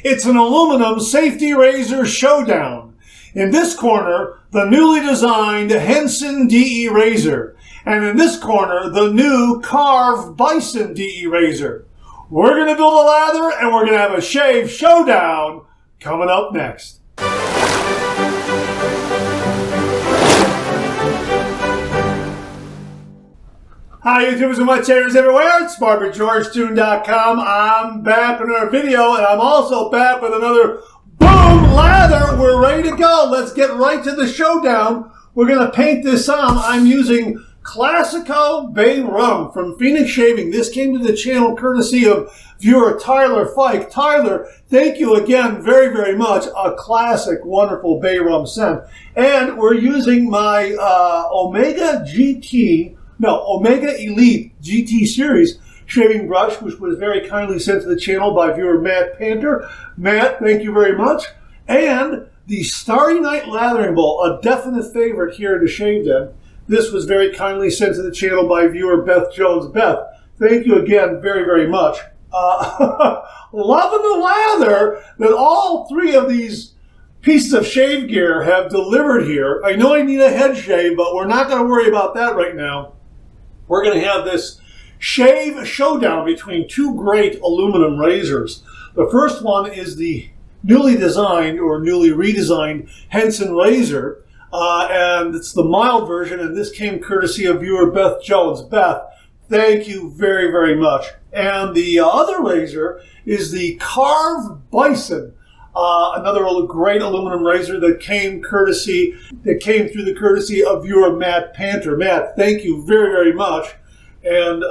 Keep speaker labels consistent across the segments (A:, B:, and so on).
A: It's an aluminum safety razor showdown. In this corner, the newly designed Henson DE razor. And in this corner, the new Karve Bison DE razor. We're going to build a lather and we're going to have a shave showdown coming up next. Hi YouTubers and wet shavers everywhere, it's Georgetoon.com. I'm back with another video and I'm also back with another boom lather. We're ready to go. Let's get right to the showdown. We're going to paint this on. I'm using Classico Bay Rum from Phoenix Shaving. This came to the channel courtesy of viewer Tyler Fike. Tyler, thank you again very, very much. A classic, wonderful Bay Rum scent. And we're using my Omega Elite GT Series shaving brush, which was very kindly sent to the channel by viewer Matt Panter. Matt, thank you very much. And the Starry Night Lathering Bowl, a definite favorite here in the Shave Den. This was very kindly sent to the channel by viewer Beth Jones. Beth, thank you again very, very much. Loving the lather that all three of these pieces of shave gear have delivered here. I know I need a head shave, but we're not going to worry about that right now. We're going to have this shave showdown between two great aluminum razors. The first one is the newly designed or newly redesigned Henson razor. And it's the mild version, and this came courtesy of viewer Beth Jones. Beth, thank you very, very much. And the other razor is the Karve Bison, another great aluminum razor that came through the courtesy of viewer Matt Panter. Matt, thank you very, very much. And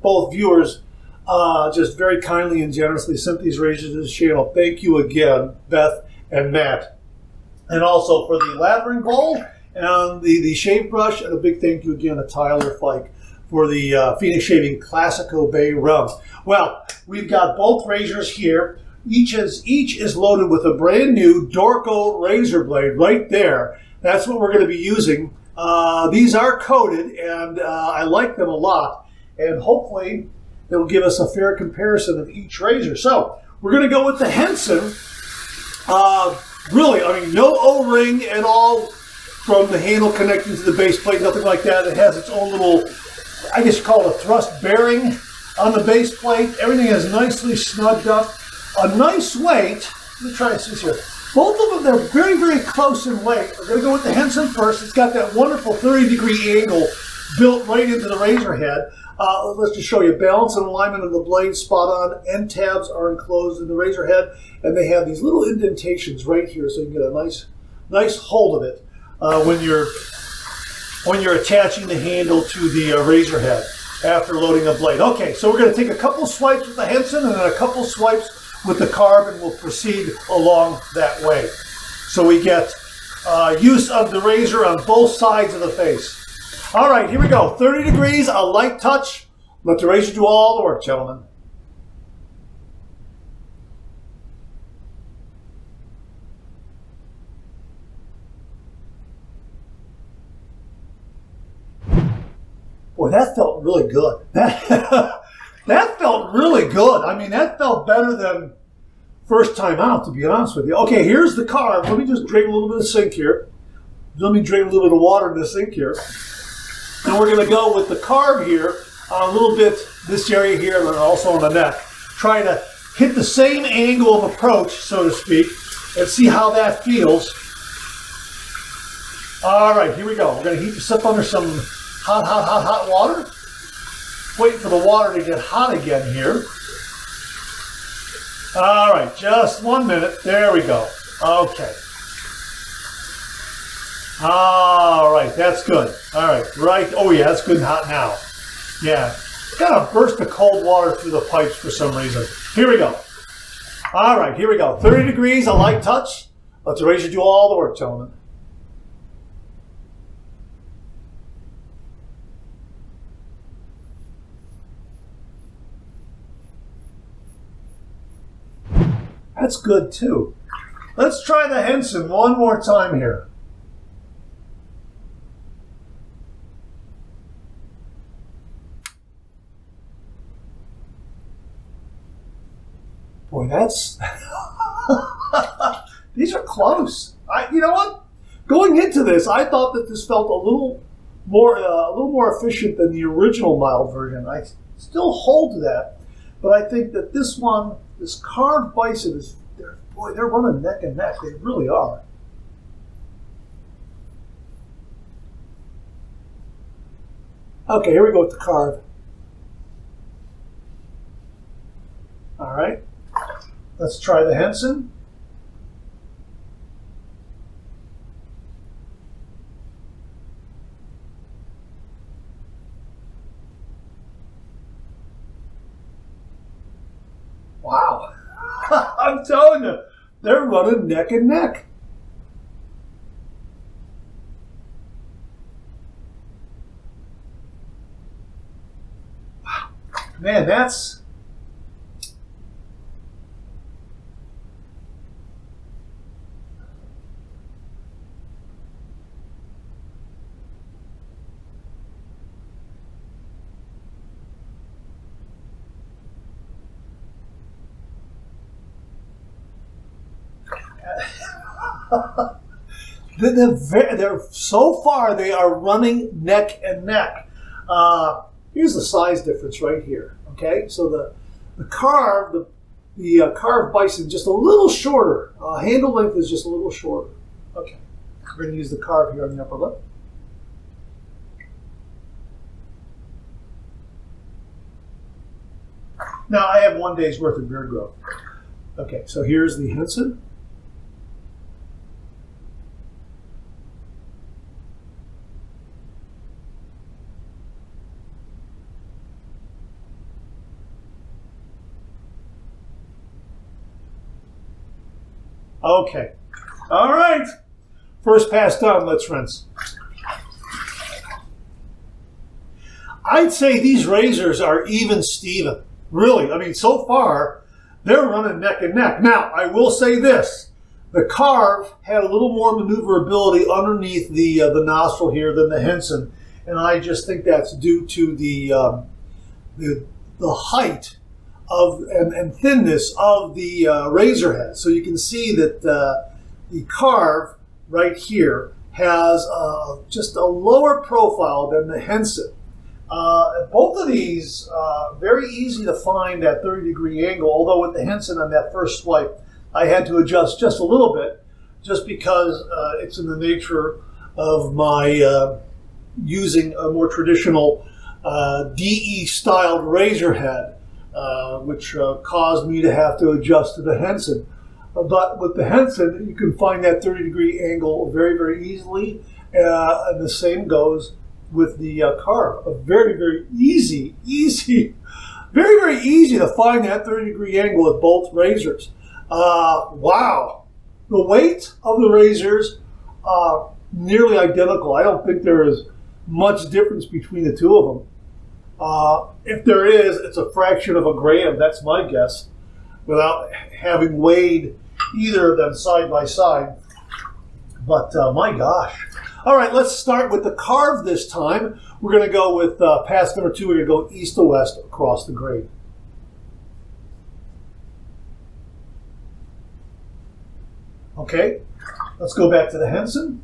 A: both viewers just very kindly and generously sent these razors to the channel. Thank you again, Beth and Matt. And also for the lathering bowl and the shave brush, and a big thank you again to Tyler Fike for the Phoenix Shaving Classico Bay Rum. Well, we've got both razors here. Each is loaded with a brand new Dorco razor blade right there. That's what we're going to be using. These are coated, and I like them a lot. And hopefully, they'll give us a fair comparison of each razor. So, we're going to go with the Henson. Really, I mean, no O-ring at all from the handle connecting to the base plate, nothing like that. It has its own little, I guess you call it a thrust bearing on the base plate. Everything is nicely snugged up. A nice weight. Let me try this here. Both of them, they're very, very close in weight. We're going to go with the Henson first. It's got that wonderful 30-degree angle built right into the razor head. Let's just show you. Balance and alignment of the blade spot on. End tabs are enclosed in the razor head, and they have these little indentations right here, so you can get a nice hold of it when you're attaching the handle to the razor head after loading a blade. Okay, so we're going to take a couple swipes with the Henson and then a couple swipes with the Karve, and we'll proceed along that way. So we get use of the razor on both sides of the face. All right, here we go. 30 degrees, a light touch. Let the razor do all the work, gentlemen. Boy, that felt really good. That felt really good. I mean, that felt better than first time out, to be honest with you. Okay, here's the Karve. Let me just drain a little bit of sink here. Let me drain a little bit of water in the sink here. And we're going to go with the Karve here, a little bit this area here, and then also on the neck. Try to hit the same angle of approach, so to speak, and see how that feels. All right, here we go. We're going to heat this up under some hot water. Wait for the water to get hot again here. All right, just 1 minute. There we go. Okay. All right, that's good. All right, oh yeah, that's good and hot now. Yeah, got a burst of cold water through the pipes for some reason. Here we go. All right, here we go. 30 degrees, a light touch. Let the razor do all the work, gentlemen. That's good too. Let's try the Henson one more time here. Boy, that's These are close. You know what? Going into this, I thought that this felt a little more efficient than the original mild version. I still hold to that, but I think that this one, this Karve Bison, they're running neck and neck. They really are. Okay, here we go with the Karve. All right, let's try the Henson. Wow, I'm telling you, they're running neck and neck. Wow, man, that's... they're so far they are running neck and neck. Here's the size difference right here. Okay, so the Karve Bison just a little shorter. Handle length is just a little shorter. Okay, we're going to use the Karve here on the upper lip. Now I have 1 day's worth of beard growth. Okay, so here's the Henson. Okay. All right. First pass done. Let's rinse. I'd say these razors are even Steven. Really. I mean, so far, they're running neck and neck. Now, I will say this. The Karve had a little more maneuverability underneath the nostril here than the Henson. And I just think that's due to the height and thinness of the razor head. So you can see that the Karve right here has just a lower profile than the Henson. Both of these very easy to find at 30-degree angle, although with the Henson on that first swipe, I had to adjust just a little bit, just because it's in the nature of my using a more traditional DE-styled razor head. Which caused me to have to adjust to the Henson. But with the Henson, you can find that 30-degree angle very, very easily. And the same goes with the Karve. Very, very easy, very, very easy to find that 30-degree angle with both razors. Wow. The weight of the razors are nearly identical. I don't think there is much difference between the two of them. If there is, it's a fraction of a gram, that's my guess, without having weighed either of them side by side. But my gosh. All right, let's start with the Karve this time. We're going to go with pass number 2. We're going to go east to west across the grade. Okay, let's go back to the Henson.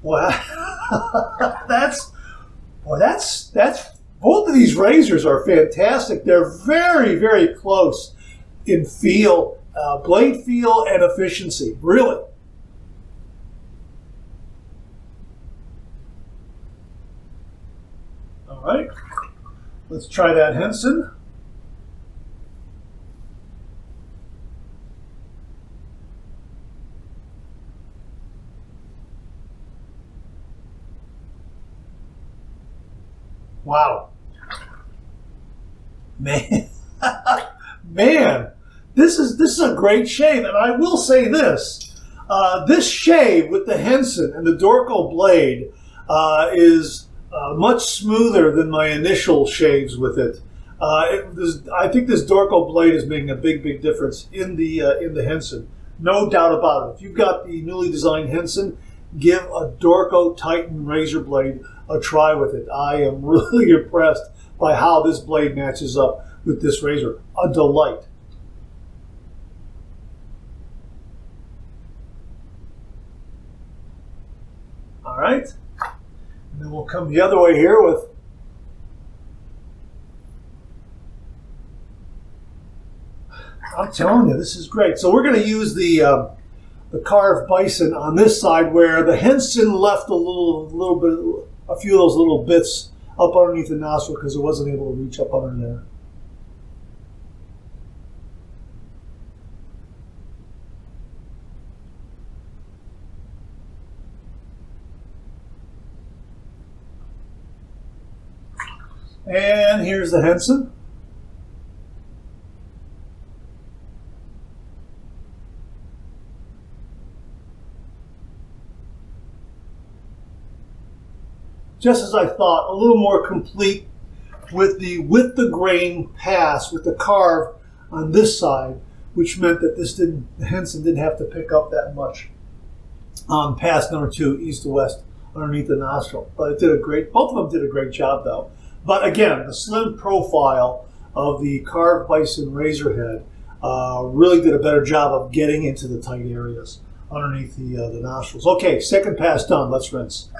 A: Wow, that's both of these razors are fantastic. They're very, very close in feel, blade feel, and efficiency. Really. All right, let's try that Henson. Wow. Man, man, this is a great shave, and I will say this: this shave with the Henson and the Dorco blade is much smoother than my initial shaves with it. I think this Dorco blade is making a big, big difference in the Henson. No doubt about it. If you've got the newly designed Henson, give a Dorco Titan razor blade a try with it. I am really impressed by how this blade matches up with this razor. A delight. All right. And then we'll come the other way here with I'm telling you, this is great. So we're going to use the Karve Bison on this side, where the Henson left a few of those little bits up underneath the nostril because it wasn't able to reach up under there. And here's the Henson. Just as I thought, a little more complete with the grain pass with the carve on this side, which meant that the Henson didn't have to pick up that much on pass number 2, east to west, underneath the nostril. But it did both of them did a great job though. But again, the slim profile of the Karve Bison razor head really did a better job of getting into the tight areas underneath the nostrils. Okay, second pass done. Let's rinse.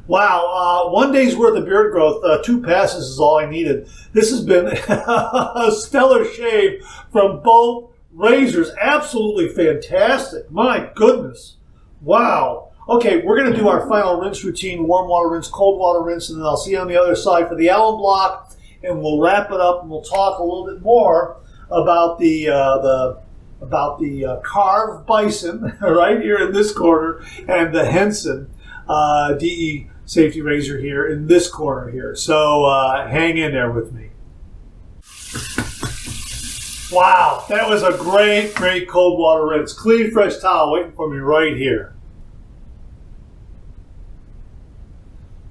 A: Wow, 1 day's worth of beard growth, 2 passes is all I needed. This has been a stellar shave from both razors. Absolutely fantastic. My goodness. Wow. Okay, we're going to do our final rinse routine, warm water rinse, cold water rinse, and then I'll see you on the other side for the alum block, and we'll wrap it up, and we'll talk a little bit more about the Karve Bison right here in this corner, and the Henson DE safety razor here in this corner here. So hang in there with me. Wow, that was a great, great cold water rinse. Clean, fresh towel waiting for me right here.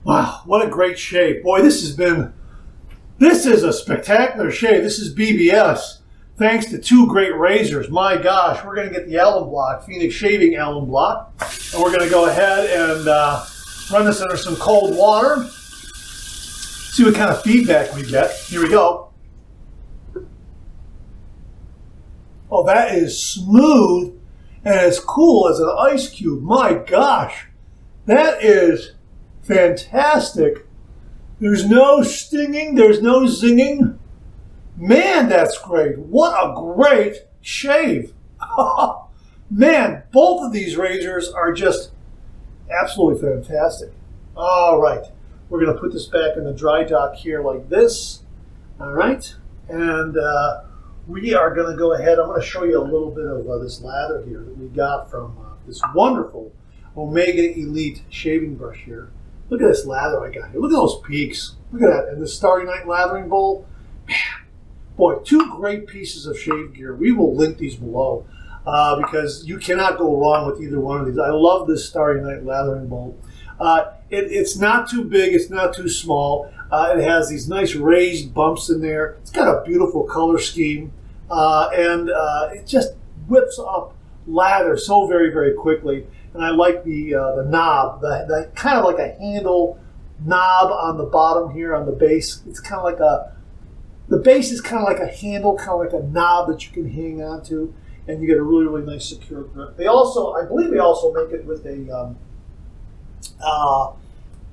A: Wow, what a great shave. Boy, this is a spectacular shave. This is BBS. Thanks to 2 great razors. My gosh, we're going to get the alum block, Phoenix Shaving Alum Block. And we're going to go ahead and run this under some cold water. See what kind of feedback we get. Here we go. Oh, that is smooth and as cool as an ice cube. My gosh, that is fantastic. There's no stinging, there's no zinging. Man, that's great. What a great shave. Man, both of these razors are just absolutely fantastic. All right, we're going to put this back in the dry dock here like this. All right, and we are going to go ahead. I'm going to show you a little bit of this lather here that we got from this wonderful Omega Elite shaving brush here. Look at this lather I got here. Look at those peaks. Look at that. And the Starry Night lathering bowl. Man, boy, 2 great pieces of shave gear. We will link these below because you cannot go wrong with either one of these. I love this Starry Night lathering bowl. It's not too big. It's not too small. It has these nice raised bumps in there. It's got a beautiful color scheme. And it just whips up lather so very, very quickly. And I like the knob, the kind of like a handle knob on the bottom here on the base. It's kind of like the base is kind of like a handle, kind of like a knob that you can hang on to, and you get a really, really nice secure grip. They also, I believe they also make it with a,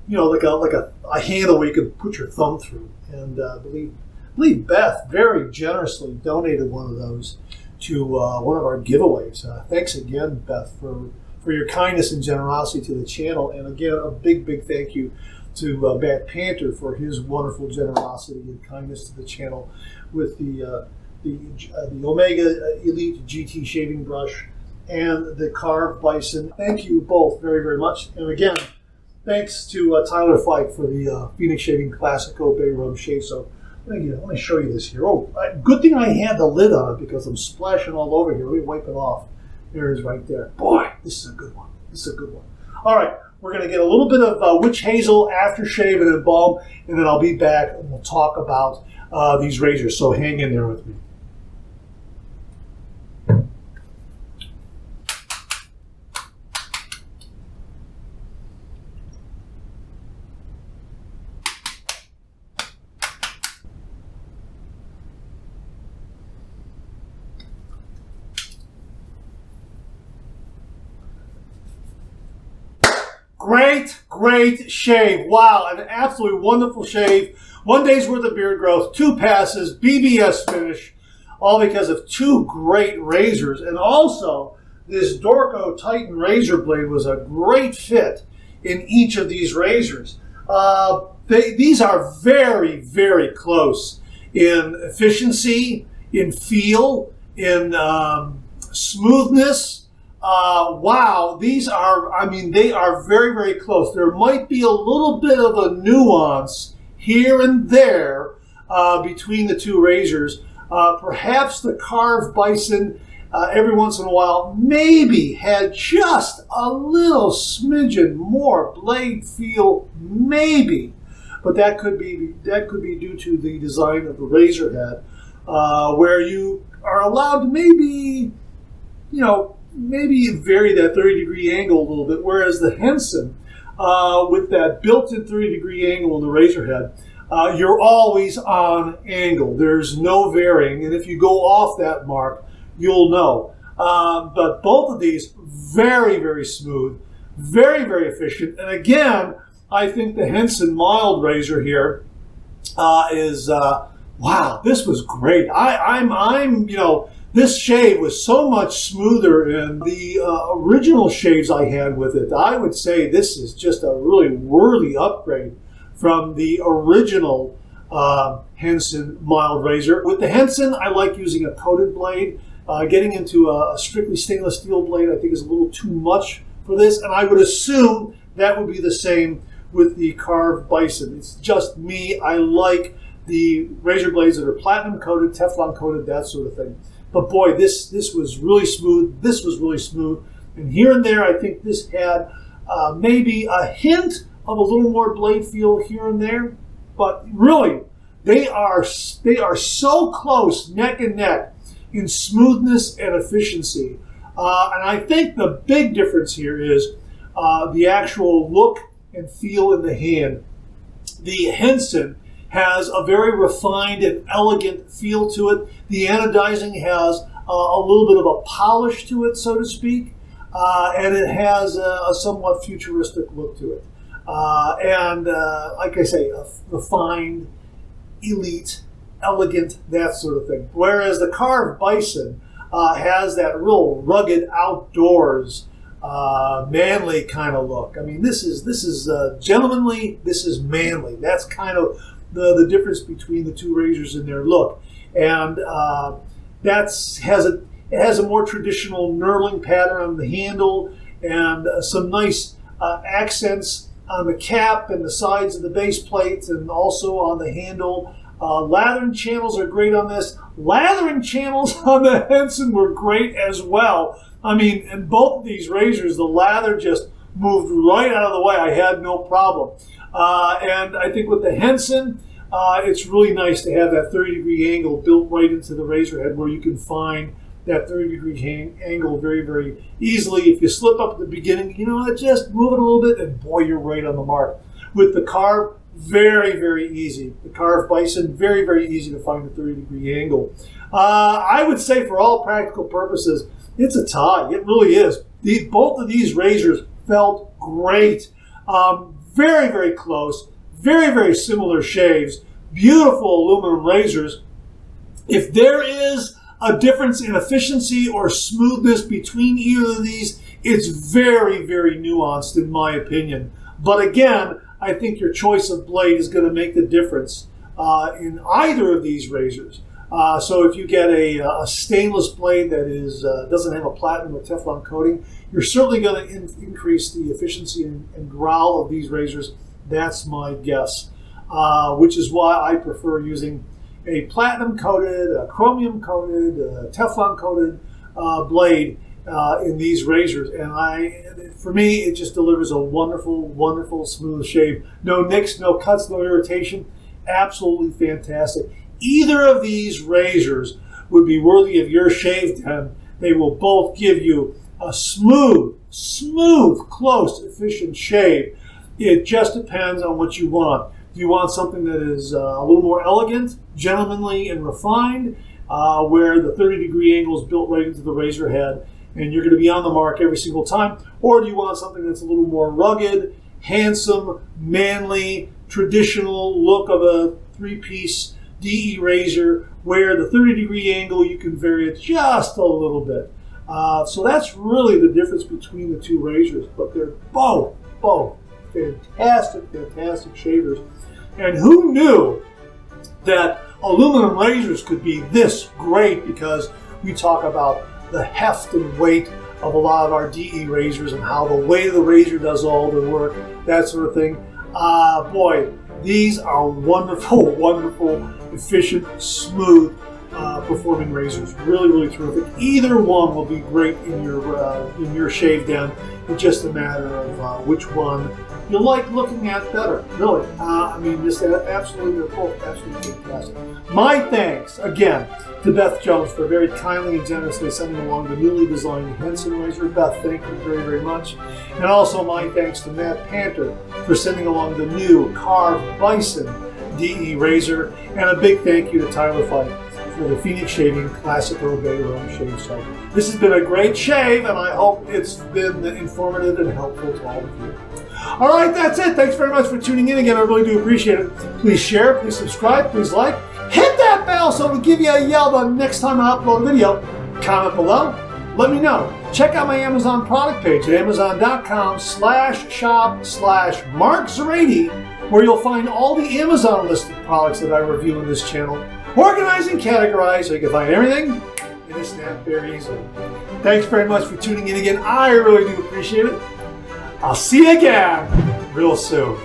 A: like a handle where you can put your thumb through. And I believe Beth very generously donated one of those to one of our giveaways. Thanks again, Beth, for your kindness and generosity to the channel. And again, a big, big thank you to Matt Panther for his wonderful generosity and kindness to the channel with the Omega Elite GT shaving brush and the Karve Bison. Thank you both very, very much. And again, thanks to Tyler Fike for the Phoenix Shaving Classico Bay Rub Shave. So let me show you this here. Oh, good thing I had the lid on it because I'm splashing all over here. Let me wipe it off. There it is right there. Boy, this is a good one. This is a good one. All right, we're going to get a little bit of witch hazel aftershave and embalm, and then I'll be back and we'll talk about these razors. So hang in there with me. Great shave. Wow, an absolutely wonderful shave. 1 day's worth of beard growth, 2 passes, BBS finish, all because of 2 great razors. And also, this Dorco Titan razor blade was a great fit in each of these razors. These are very close in efficiency, in feel, in smoothness. Wow, these are, I mean, they are very close. There might be a little bit of a nuance here and there between the 2 razors. Perhaps the Karve Bison every once in a while maybe had just a little smidgen more blade feel, maybe. But that could be due to the design of the razor head, where you are allowed to maybe vary that 30-degree angle a little bit, whereas the Henson, with that built-in 30-degree angle in the razor head, you're always on angle. There's no varying, and if you go off that mark, you'll know. But both of these, very smooth, very efficient, and again, I think the Henson mild razor here is wow. This was great. This shave was so much smoother than the original shaves I had with it. I would say this is just a really worthy upgrade from the original Henson mild razor. With the Henson, I like using a coated blade. Getting into a strictly stainless steel blade, I think, is a little too much for this, and I would assume that would be the same with the Karve Bison. It's just me. I like the razor blades that are platinum coated, Teflon coated, that sort of thing. But boy, this was really smooth. This was really smooth. And here and there, I think this had maybe a hint of a little more blade feel here and there. But really, they are so close, neck and neck, in smoothness and efficiency. And I think the big difference here is the actual look and feel in the hand. The Henson has a very refined and elegant feel to it. The anodizing has a little bit of a polish to it, so to speak, and it has a somewhat futuristic look to it. Like I say, refined, elite, elegant, that sort of thing. Whereas the Karve Bison has that real rugged outdoors, manly kind of look. I mean, this is gentlemanly. This is manly. That's kind of the difference between the 2 razors in their look, and it has a more traditional knurling pattern on the handle, and some nice accents on the cap and the sides of the base plates, and also on the handle. Lathering channels are great on this. Lathering channels on the Henson were great as well. I mean, in both of these razors, the lather just moved right out of the way. I had no problem. And I think with the Henson, it's really nice to have that 30-degree angle built right into the razor head, where you can find that 30-degree angle very easily. If you slip up at the beginning, just move it a little bit, and boy, you're right on the mark. With the Karve, very easy. The Karve Bison, very easy to find a 30-degree angle. I would say, for all practical purposes, it's a tie. It really is. Both of these razors felt great. Very close. Very similar shaves. Beautiful aluminum razors. If there is a difference in efficiency or smoothness between either of these, it's very nuanced, in my opinion. But again, I think your choice of blade is going to make the difference in either of these razors. So if you get a stainless blade that doesn't have a platinum or Teflon coating, you're certainly going to increase the efficiency and growl of these razors. That's my guess, which is why I prefer using a platinum coated, a chromium coated, Teflon coated blade in these razors. And for me, it just delivers a wonderful smooth shave. No nicks, no cuts, no irritation. Absolutely fantastic. Either of these razors would be worthy of your shave den. They will both give you a smooth, close, efficient shave. It just depends on what you want. Do you want something that is a little more elegant, gentlemanly, and refined, where the 30-degree angle is built right into the razor head, and you're going to be on the mark every single time? Or do you want something that's a little more rugged handsome, manly, traditional look of a three-piece DE razor where the 30-degree angle you can vary it just a little bit. So that's really the difference between the two razors, but they're both fantastic shavers. And who knew that aluminum razors could be this great, because we talk about the heft and weight of a lot of our DE razors and how the way the razor does all the work, that sort of thing. Boy, these are wonderful, efficient, smooth performing razors. Really terrific. Either one will be great in your shave down. It's just a matter of which one you like looking at better. Really, just absolutely, they're both absolutely fantastic. My thanks again to Beth Jones for very kindly and generously sending along the newly designed Henson razor. Beth, thank you very much. And also my thanks to Matt Panter for sending along the new Karve Bison DE razor, and a big thank you to Tyler Fight for the Phoenix Shaving Classic Roubaix Rome Shave Soap. This has been a great shave, and I hope it's been informative and helpful to all of you. All right, that's it. Thanks very much for tuning in again. I really do appreciate it. Please share, please subscribe, please like. Hit that bell so we give you a yell the next time I upload a video. Comment below. Let me know. Check out my Amazon product page at amazon.com/shop/MarkZerati, where you'll find all the Amazon listed products that I review in this channel, organized and categorized so you can find everything in a snap very easily. Thanks very much for tuning in again. I really do appreciate it. I'll see you again real soon.